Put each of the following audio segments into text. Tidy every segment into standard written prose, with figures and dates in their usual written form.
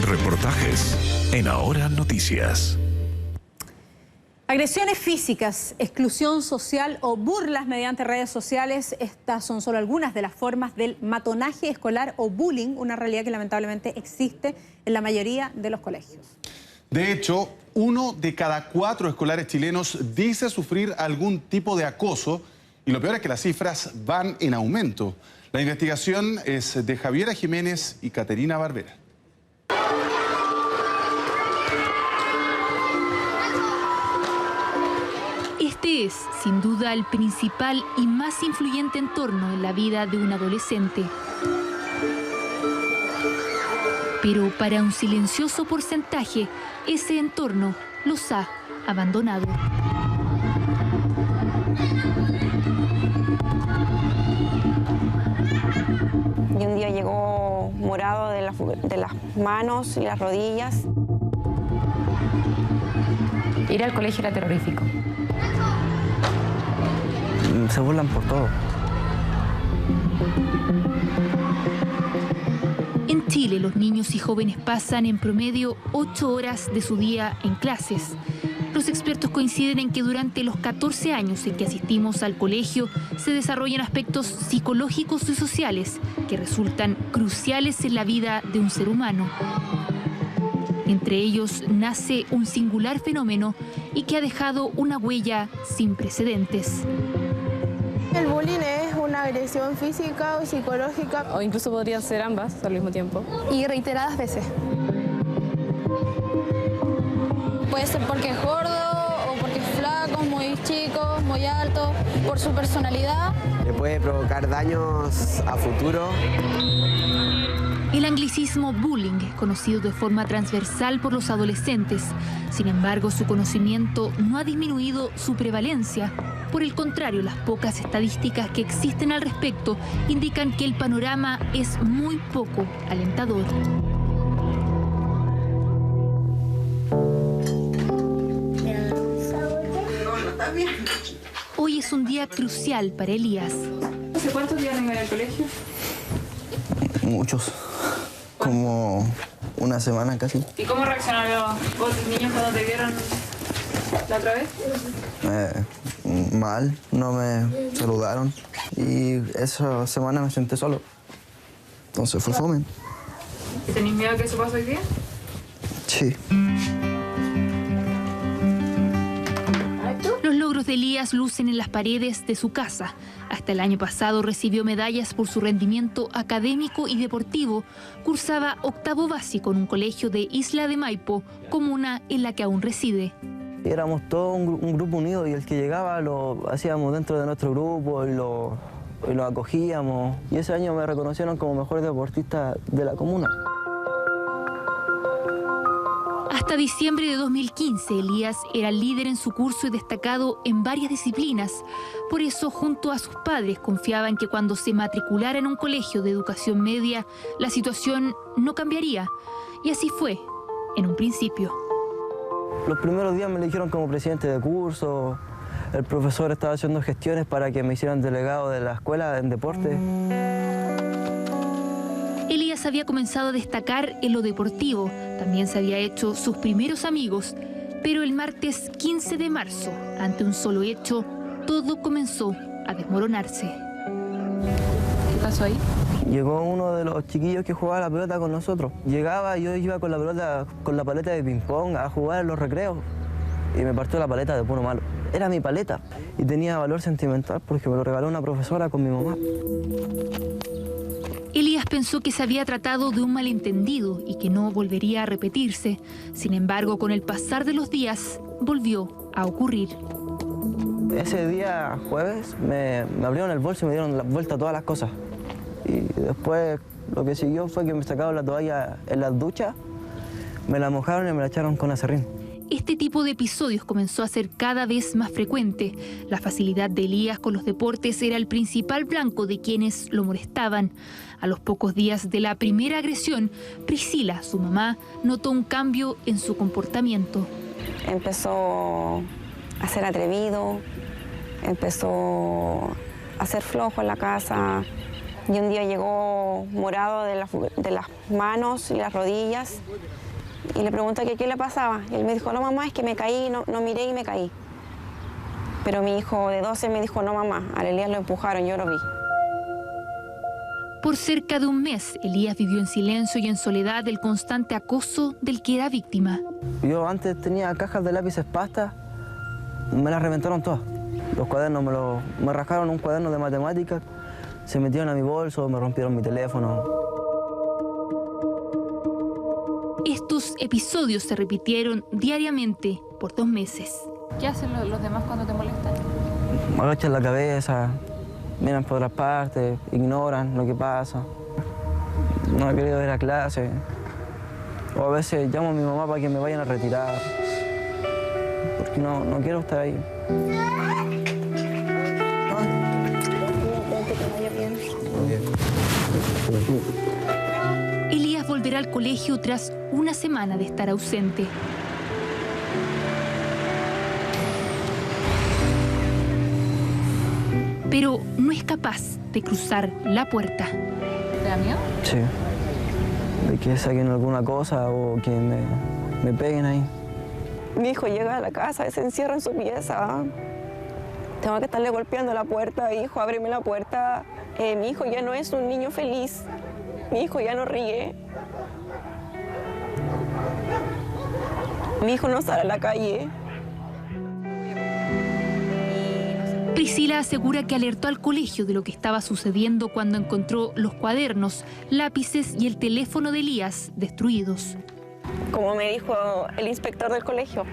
Reportajes en Ahora Noticias. Agresiones físicas, exclusión social o burlas mediante redes sociales, estas son solo algunas de las formas del matonaje escolar o bullying, una realidad que lamentablemente existe en la mayoría de los colegios. De hecho, 1 de cada 4 escolares chilenos dice sufrir algún tipo de acoso y lo peor es que las cifras van en aumento. La investigación es de Javiera Jiménez y Caterina Barbera. Este es, sin duda, el principal y más influyente entorno en la vida de un adolescente. Pero para un silencioso porcentaje, ese entorno los ha abandonado. Y un día llegó morado de las manos y las rodillas. Ir al colegio era terrorífico. Se burlan por todo. En Chile, los niños y jóvenes pasan en promedio 8 horas de su día en clases. Los expertos coinciden en que durante los 14 años en que asistimos al colegio se desarrollan aspectos psicológicos y sociales que resultan cruciales en la vida de un ser humano. Entre ellos nace un singular fenómeno y que ha dejado una huella sin precedentes. El bullying es una agresión física o psicológica. O incluso podrían ser ambas al mismo tiempo. Y reiteradas veces. Puede ser porque es gordo o porque es flaco, muy chico, muy alto, por su personalidad. Le puede provocar daños a futuro. El anglicismo bullying es conocido de forma transversal por los adolescentes. Sin embargo, su conocimiento no ha disminuido su prevalencia. Por el contrario, las pocas estadísticas que existen al respecto indican que el panorama es muy poco alentador. Hoy es un día crucial para Elías. ¿Hace cuántos días no iban al colegio? Muchos. Como una semana casi. ¿Y cómo reaccionaron otros niños cuando te vieron la otra vez? Mal, no me saludaron y esa semana me senté solo. Entonces fue fome. ¿Tenés miedo a que eso pase hoy día? Sí. Los logros de Elías lucen en las paredes de su casa. Hasta el año pasado recibió medallas por su rendimiento académico y deportivo. Cursaba octavo básico en un colegio de Isla de Maipo, comuna en la que aún reside. Éramos todos un grupo unido y el que llegaba lo hacíamos dentro de nuestro grupo y lo acogíamos. Y ese año me reconocieron como mejor deportista de la comuna. Hasta diciembre de 2015, Elías era líder en su curso y destacado en varias disciplinas. Por eso, junto a sus padres, confiaba en que cuando se matriculara en un colegio de educación media, la situación no cambiaría. Y así fue, en un principio. Los primeros días me eligieron como presidente de curso. El profesor estaba haciendo gestiones para que me hicieran delegado de la escuela en deporte. Elías había comenzado a destacar en lo deportivo. También se había hecho sus primeros amigos. Pero el martes 15 de marzo, ante un solo hecho, todo comenzó a desmoronarse. ¿Qué pasó ahí? Llegó uno de los chiquillos que jugaba la pelota con nosotros. Llegaba, yo iba con la pelota, con la paleta de ping-pong a jugar en los recreos. Y me partió la paleta de puro malo. Era mi paleta y tenía valor sentimental porque me lo regaló una profesora con mi mamá. Elías pensó que se había tratado de un malentendido y que no volvería a repetirse. Sin embargo, con el pasar de los días, volvió a ocurrir. Ese día, jueves, me abrieron el bolso y me dieron la vuelta a todas las cosas. Y después lo que siguió fue que me sacaron la toalla en las duchas, me la mojaron y me la echaron con acerrín. Este tipo de episodios comenzó a ser cada vez más frecuente. La facilidad de Elías con los deportes era el principal blanco de quienes lo molestaban. A los pocos días de la primera agresión, Priscila, su mamá, notó un cambio en su comportamiento. Empezó a ser atrevido, empezó a ser flojo en la casa, Y un día llegó morado de las manos y las rodillas. Y le pregunté que qué le pasaba. Y él me dijo, no mamá, es que me caí, no miré y me caí. Pero mi hijo de 12 me dijo, no mamá, a Elías lo empujaron, yo lo vi. Por cerca de un mes, Elías vivió en silencio y en soledad el constante acoso del que era víctima. Yo antes tenía cajas de lápices pasta, me las reventaron todas. Los cuadernos me rascaron un cuaderno de matemáticas, se metieron a mi bolso, me rompieron mi teléfono. Estos episodios se repitieron diariamente por 2 meses. ¿Qué hacen los demás cuando te molestan? Me agachan la cabeza, miran por otras partes, ignoran lo que pasa. No he querido ir a clase. O a veces llamo a mi mamá para que me vayan a retirar. Porque no quiero estar ahí. Elías volverá al colegio tras una semana de estar ausente. Pero no es capaz de cruzar la puerta. ¿Te da miedo? Sí. De que saquen alguna cosa o que me peguen ahí. Mi hijo llega a la casa y se encierra en su pieza. Tengo que estarle golpeando la puerta. Hijo, ábreme la puerta. Mi hijo ya no es un niño feliz. Mi hijo ya no ríe. Mi hijo no sale a la calle. Priscila asegura que alertó al colegio de lo que estaba sucediendo cuando encontró los cuadernos, lápices y el teléfono de Elías destruidos. Como me dijo el inspector del colegio,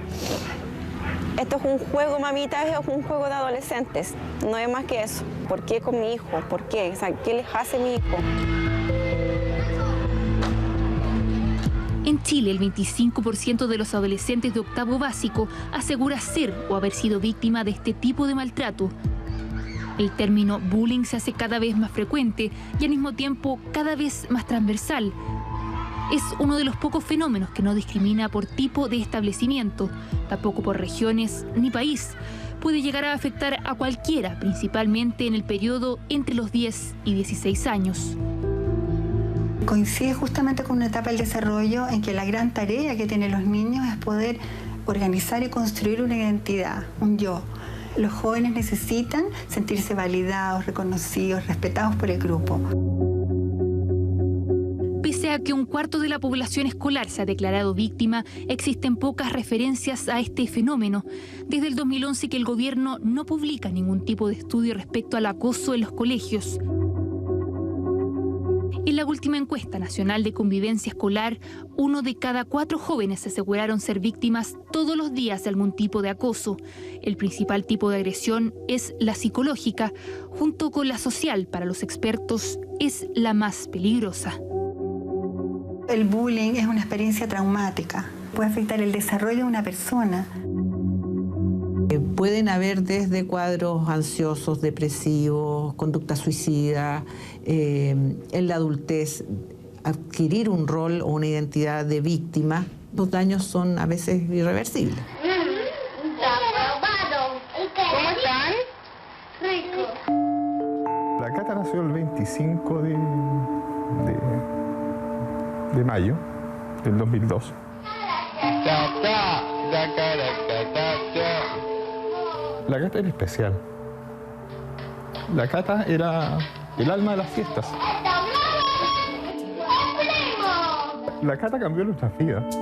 esto es un juego, mamita, es un juego de adolescentes. No es más que eso. ¿Por qué con mi hijo? ¿Por qué? O sea, ¿qué les hace mi hijo? En Chile, el 25% de los adolescentes de octavo básico asegura ser o haber sido víctima de este tipo de maltrato. El término bullying se hace cada vez más frecuente y al mismo tiempo cada vez más transversal. Es uno de los pocos fenómenos que no discrimina por tipo de establecimiento, tampoco por regiones ni país. Puede llegar a afectar a cualquiera, principalmente en el periodo entre los 10 y 16 años. Coincide justamente con una etapa del desarrollo en que la gran tarea que tienen los niños es poder organizar y construir una identidad, un yo. Los jóvenes necesitan sentirse validados, reconocidos, respetados por el grupo. Pese a que 1/4 de la población escolar se ha declarado víctima, existen pocas referencias a este fenómeno. Desde el 2011 que el gobierno no publica ningún tipo de estudio respecto al acoso en los colegios. En la última encuesta nacional de convivencia escolar, 1 de cada 4 jóvenes aseguraron ser víctimas todos los días de algún tipo de acoso. El principal tipo de agresión es la psicológica, junto con la social, para los expertos, es la más peligrosa. El bullying es una experiencia traumática. Puede afectar el desarrollo de una persona. Pueden haber desde cuadros ansiosos, depresivos, conducta suicida, en la adultez, adquirir un rol o una identidad de víctima. Los daños son a veces irreversibles. ¿Cómo están? Rico. La Cata nació el 25 de mayo del 2002. La Cata era especial. La Cata era el alma de las fiestas. La Cata cambió nuestras vidas.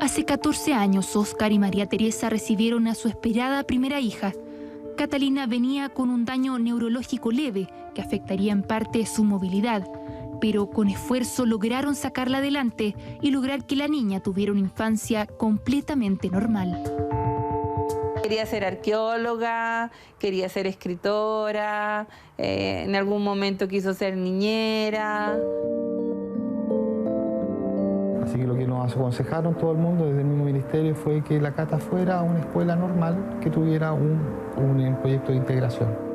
Hace 14 años, Oscar y María Teresa recibieron a su esperada primera hija. Catalina venía con un daño neurológico leve que afectaría en parte su movilidad, pero con esfuerzo lograron sacarla adelante y lograr que la niña tuviera una infancia completamente normal. Quería ser arqueóloga, quería ser escritora, en algún momento quiso ser niñera. Así que lo que nos aconsejaron todo el mundo desde el mismo ministerio fue que la Cata fuera a una escuela normal que tuviera un proyecto de integración.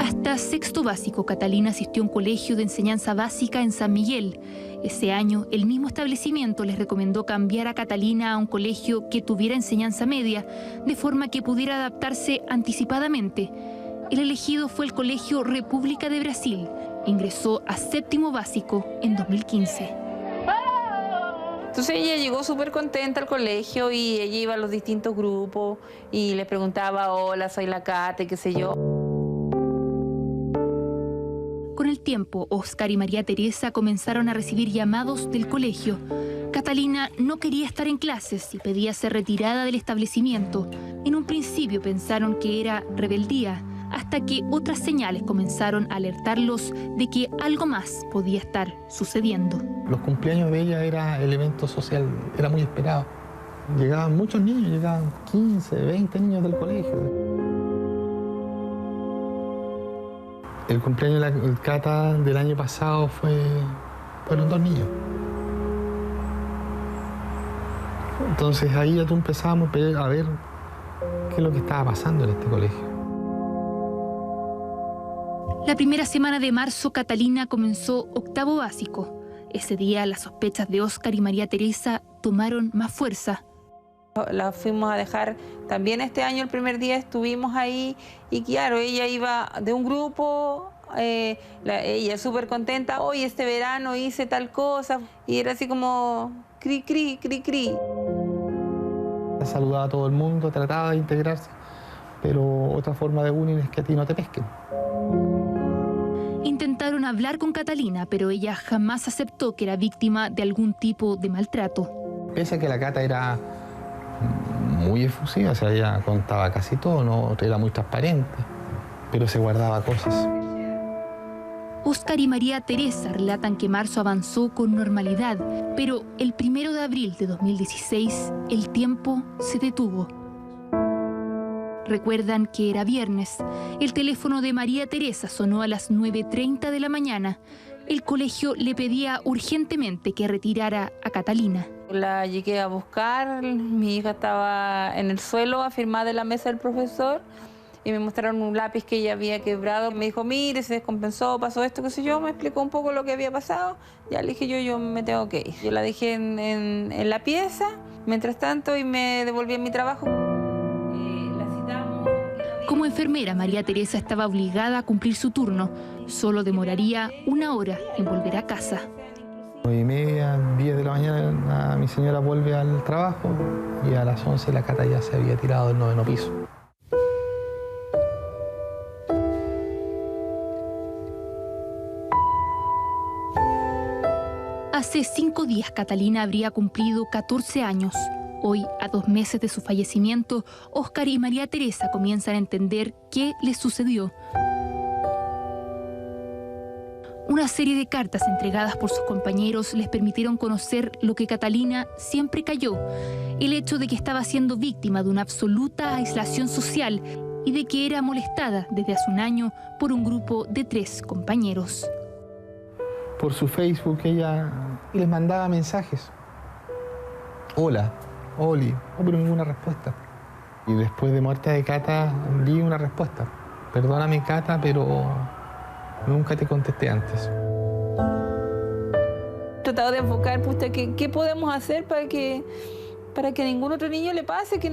Hasta sexto básico, Catalina asistió a un colegio de enseñanza básica en San Miguel. Ese año, el mismo establecimiento les recomendó cambiar a Catalina a un colegio que tuviera enseñanza media, de forma que pudiera adaptarse anticipadamente. El elegido fue el Colegio República de Brasil. Ingresó a 7º básico en 2015. Entonces ella llegó súper contenta al colegio y ella iba a los distintos grupos y le preguntaba, hola, soy la Cate, qué sé yo. Con el tiempo, Óscar y María Teresa comenzaron a recibir llamados del colegio. Catalina no quería estar en clases y pedía ser retirada del establecimiento. En un principio pensaron que era rebeldía, hasta que otras señales comenzaron a alertarlos de que algo más podía estar sucediendo. Los cumpleaños de ella era el evento social, era muy esperado. Llegaban muchos niños, llegaban 15, 20 niños del colegio. El cumpleaños de la Cata del año pasado fueron 2 niños. Entonces ahí ya tú empezamos a ver qué es lo que estaba pasando en este colegio. La primera semana de marzo, Catalina comenzó 8º básico. Ese día las sospechas de Óscar y María Teresa tomaron más fuerza. La fuimos a dejar también este año, el primer día estuvimos ahí y claro, ella iba de un grupo, ella súper contenta, hoy este verano hice tal cosa y era así como cri, cri, cri, cri. Saludaba a todo el mundo, trataba de integrarse, pero otra forma de bullying es que a ti no te pesquen. Intentaron hablar con Catalina, pero ella jamás aceptó que era víctima de algún tipo de maltrato. Pese a que la Cata era muy efusiva, o sea, ella contaba casi todo, no era muy transparente, pero se guardaba cosas. Óscar y María Teresa relatan que marzo avanzó con normalidad, pero el 1 de abril de 2016 el tiempo se detuvo. Recuerdan que era viernes. El teléfono de María Teresa sonó a las 9:30 de la mañana. El colegio le pedía urgentemente que retirara a Catalina. La llegué a buscar, mi hija estaba en el suelo, afirmada en la mesa del profesor, y me mostraron un lápiz que ella había quebrado. Me dijo, mire, se descompensó, pasó esto, qué sé yo, me explicó un poco lo que había pasado. Ya le dije yo me tengo que ir. Yo la dejé en la pieza, mientras tanto, y me devolví en mi trabajo. Como enfermera, María Teresa estaba obligada a cumplir su turno. Solo demoraría 1 hora en volver a casa. 9:30, 10 de la mañana, mi señora vuelve al trabajo y a las 11 la Cata ya se había tirado del 9º piso. Hace 5 días Catalina habría cumplido 14 años. Hoy, a 2 meses de su fallecimiento, Óscar y María Teresa comienzan a entender qué les sucedió. Una serie de cartas entregadas por sus compañeros les permitieron conocer lo que Catalina siempre calló: el hecho de que estaba siendo víctima de una absoluta aislación social y de que era molestada desde hace 1 año por un grupo de 3 compañeros. Por su Facebook ella les mandaba mensajes. Hola, Oli, pero ninguna respuesta. Y después de muerte de Cata, di una respuesta. Perdóname, Cata, pero nunca te contesté antes. He tratado de enfocar, ¿qué podemos hacer para que a ningún otro niño le pase, que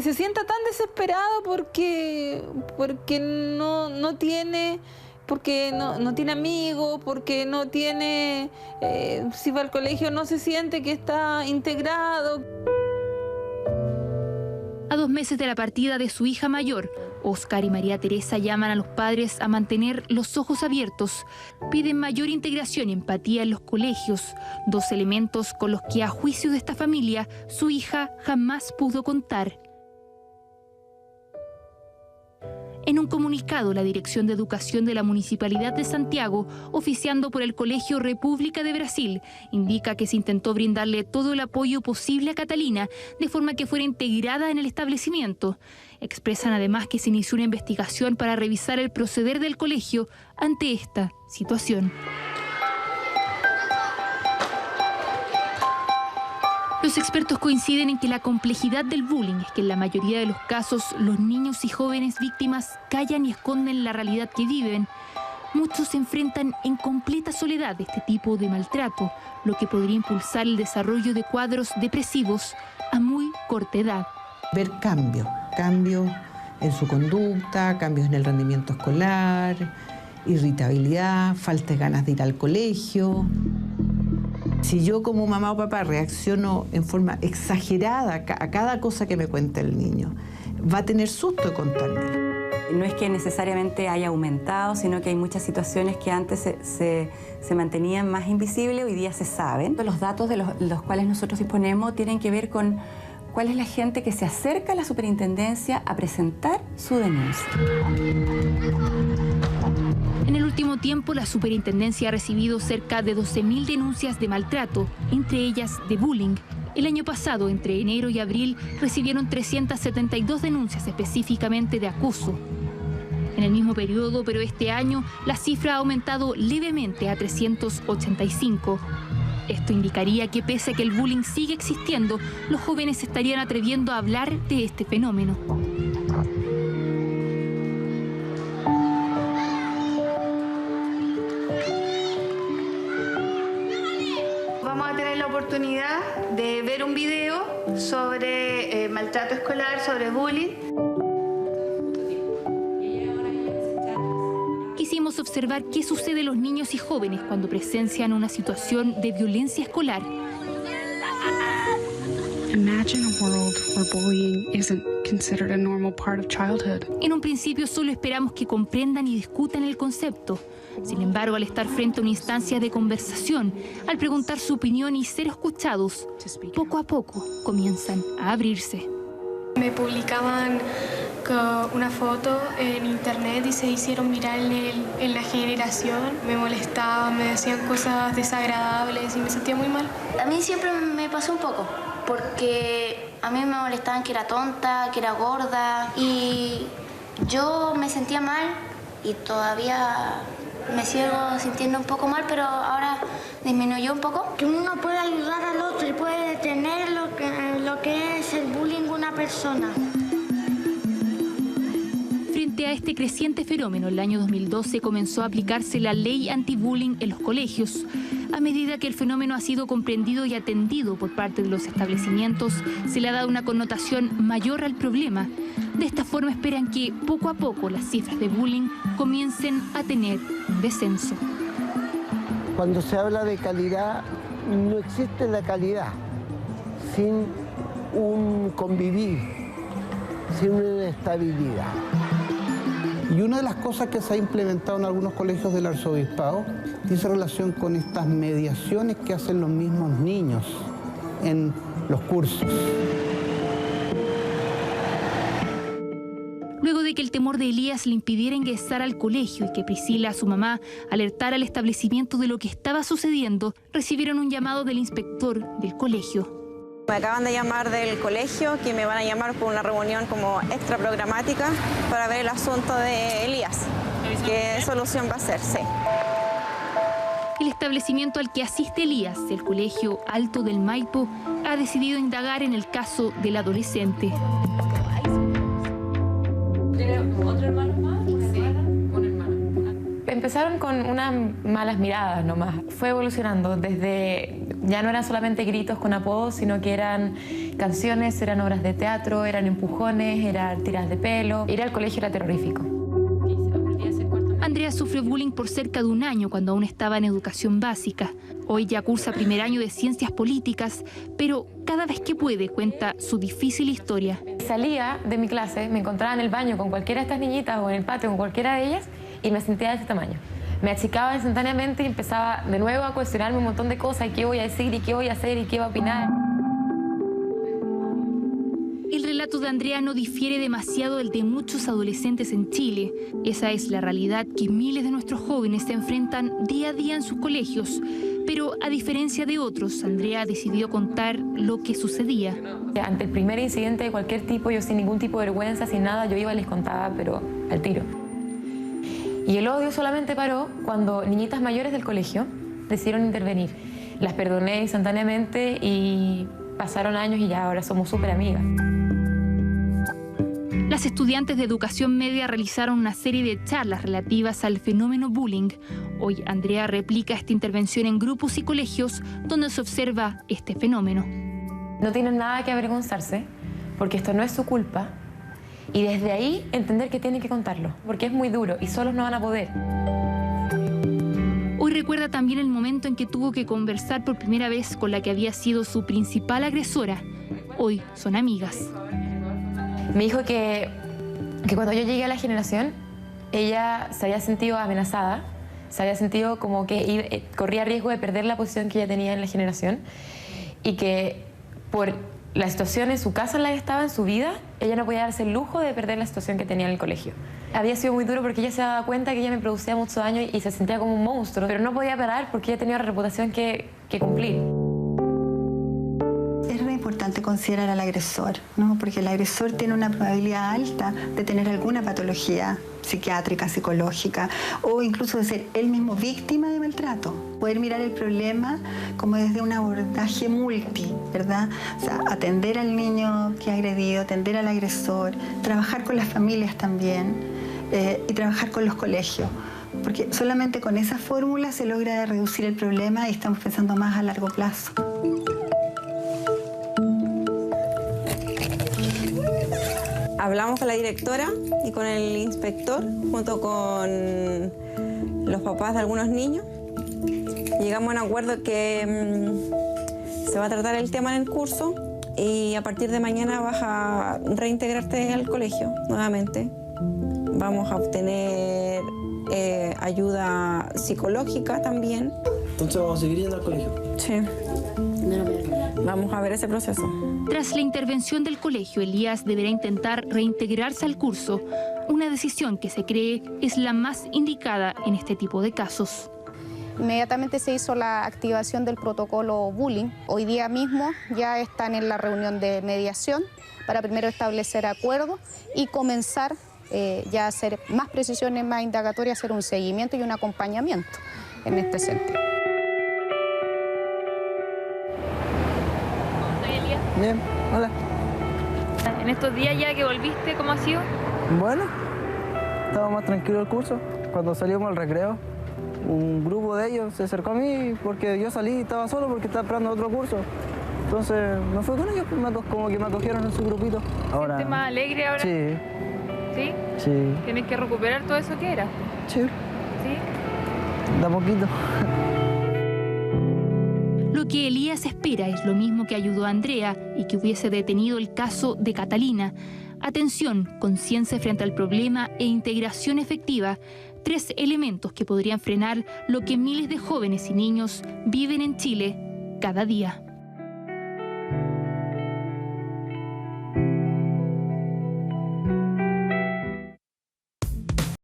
se sienta tan desesperado porque no tiene... porque no tiene amigos, porque no tiene, si va al colegio no se siente que está integrado. A 2 meses de la partida de su hija mayor, Óscar y María Teresa llaman a los padres a mantener los ojos abiertos. Piden mayor integración y empatía en los colegios, 2 elementos con los que, a juicio de esta familia, su hija jamás pudo contar. En un comunicado, la Dirección de Educación de la Municipalidad de Santiago, oficiando por el Colegio República de Brasil, indica que se intentó brindarle todo el apoyo posible a Catalina de forma que fuera integrada en el establecimiento. Expresan además que se inició una investigación para revisar el proceder del colegio ante esta situación. Los expertos coinciden en que la complejidad del bullying es que en la mayoría de los casos los niños y jóvenes víctimas callan y esconden la realidad que viven. Muchos se enfrentan en completa soledad a este tipo de maltrato, lo que podría impulsar el desarrollo de cuadros depresivos a muy corta edad. Ver cambio en su conducta, cambios en el rendimiento escolar, irritabilidad, falta de ganas de ir al colegio. Si yo como mamá o papá reacciono en forma exagerada a cada cosa que me cuenta el niño, va a tener susto de contármelo. No es que necesariamente haya aumentado, sino que hay muchas situaciones que antes se mantenían más invisibles, hoy día se saben. Los datos de los cuales nosotros disponemos tienen que ver con cuál es la gente que se acerca a la superintendencia a presentar su denuncia. En el último tiempo, la superintendencia ha recibido cerca de 12.000 denuncias de maltrato, entre ellas de bullying. El año pasado, entre enero y abril, recibieron 372 denuncias específicamente de acoso. En el mismo periodo, pero este año, la cifra ha aumentado levemente a 385. Esto indicaría que pese a que el bullying sigue existiendo, los jóvenes se estarían atreviendo a hablar de este fenómeno. Vamos a tener la oportunidad de ver un video sobre maltrato escolar, sobre bullying. Quisimos observar qué sucede a los niños y jóvenes cuando presencian una situación de violencia escolar. Imagine a world where bullying isn't considered a normal part of childhood. En un principio solo esperamos que comprendan y discutan el concepto. Sin embargo, al estar frente a una instancia de conversación, al preguntar su opinión y ser escuchados, poco a poco comienzan a abrirse. Me publicaban una foto en internet y se hicieron viral en la generación. Me molestaban, me decían cosas desagradables y me sentía muy mal. A mí siempre me pasó un poco, porque a mí me molestaban que era tonta, que era gorda, y yo me sentía mal y todavía me sigo sintiendo un poco mal, pero ahora disminuyó un poco. Que uno puede ayudar al otro y puede detener lo que es el bullying de una persona. Frente a este creciente fenómeno, el año 2012 comenzó a aplicarse la ley anti-bullying en los colegios. A medida que el fenómeno ha sido comprendido y atendido por parte de los establecimientos, se le ha dado una connotación mayor al problema. De esta forma esperan que poco a poco las cifras de bullying comiencen a tener un descenso. Cuando se habla de calidad, no existe la calidad sin un convivir, sin una estabilidad. Y una de las cosas que se ha implementado en algunos colegios del arzobispado tiene relación con estas mediaciones que hacen los mismos niños en los cursos. Luego de que el temor de Elías le impidiera ingresar al colegio y que Priscila, su mamá, alertara al establecimiento de lo que estaba sucediendo, recibieron un llamado del inspector del colegio. Me acaban de llamar del colegio, que me van a llamar por una reunión como extra programática para ver el asunto de Elías. ¿Qué solución va a ser? Sí. El establecimiento al que asiste Elías, el Colegio Alto del Maipo, ha decidido indagar en el caso del adolescente. ¿Tiene otro hermano más? Sí, un hermano. Empezaron con unas malas miradas nomás. Fue evolucionando desde... Ya no eran solamente gritos con apodos, sino que eran canciones, eran obras de teatro, eran empujones, eran tiras de pelo. Ir al colegio era terrorífico. Andrea sufrió bullying por cerca de un año cuando aún estaba en educación básica. Hoy ya cursa primer año de ciencias políticas, pero cada vez que puede cuenta su difícil historia. Salía de mi clase, me encontraba en el baño con cualquiera de estas niñitas o en el patio con cualquiera de ellas y me sentía de ese tamaño. Me achicaba instantáneamente y empezaba de nuevo a cuestionarme un montón de cosas. ¿Y qué voy a decir? ¿Y qué voy a hacer? ¿Y qué voy a opinar? El relato de Andrea no difiere demasiado del de muchos adolescentes en Chile. Esa es la realidad que miles de nuestros jóvenes se enfrentan día a día en sus colegios. Pero a diferencia de otros, Andrea decidió contar lo que sucedía. Ante el primer incidente de cualquier tipo, yo sin ningún tipo de vergüenza, sin nada, yo iba y les contaba, pero al tiro. Y el odio solamente paró cuando niñitas mayores del colegio decidieron intervenir. Las perdoné instantáneamente y pasaron años y ya ahora somos súper amigas. Las estudiantes de educación media realizaron una serie de charlas relativas al fenómeno bullying. Hoy Andrea replica esta intervención en grupos y colegios donde se observa este fenómeno. No tienen nada que avergonzarse porque esto no es su culpa Y desde ahí entender que tienen que contarlo, porque es muy duro y solos no van a poder. Hoy recuerda también el momento en que tuvo que conversar por primera vez con la que había sido su principal agresora. Hoy son amigas. Me dijo que cuando yo llegué a la generación, ella se había sentido amenazada, se había sentido como que corría riesgo de perder la posición que ella tenía en la generación y que por la situación en su casa en la que estaba, en su vida, ella no podía darse el lujo de perder la situación que tenía en el colegio. Había sido muy duro porque ella se daba cuenta que ella me producía mucho daño y se sentía como un monstruo, pero no podía parar porque ella tenía una reputación que cumplir. Es re importante considerar al agresor, ¿no? Porque el agresor tiene una probabilidad alta de tener alguna patología psiquiátrica, psicológica o incluso de ser él mismo víctima de maltrato. Poder mirar el problema como desde un abordaje multi, ¿verdad? O sea, atender al niño que ha agredido, atender al agresor, trabajar con las familias también y trabajar con los colegios. Porque solamente con esa fórmula se logra reducir el problema y estamos pensando más a largo plazo. Hablamos con la directora y con el inspector, junto con los papás de algunos niños. Llegamos a un acuerdo que se va a tratar el tema en el curso y a partir de mañana vas a reintegrarte al colegio nuevamente. Vamos a obtener ayuda psicológica también. Entonces vamos a seguir yendo al colegio. Sí. Vamos a ver ese proceso. Tras la intervención del colegio, Elías deberá intentar reintegrarse al curso, una decisión que se cree es la más indicada en este tipo de casos. Inmediatamente se hizo la activación del protocolo bullying. Hoy día mismo ya están en la reunión de mediación para primero establecer acuerdos y comenzar ya a hacer más precisiones, más indagatorias, hacer un seguimiento y un acompañamiento en este sentido. Bien, hola. En estos días ya que volviste, ¿cómo ha sido? Bueno, estaba más tranquilo el curso. Cuando salimos al recreo, un grupo de ellos se acercó a mí porque yo salí y estaba solo porque estaba esperando otro curso. Entonces me fui con ellos, como que me acogieron en su grupito. Ahora, ¿sientes más alegre ahora? Sí. ¿Sí? Sí. ¿Tienes que recuperar todo eso que era? Sí. ¿Sí? Da poquito. Lo que Elías espera es lo mismo que ayudó a Andrea y que hubiese detenido el caso de Catalina. Atención, conciencia frente al problema e integración efectiva. 3 elementos que podrían frenar lo que miles de jóvenes y niños viven en Chile cada día.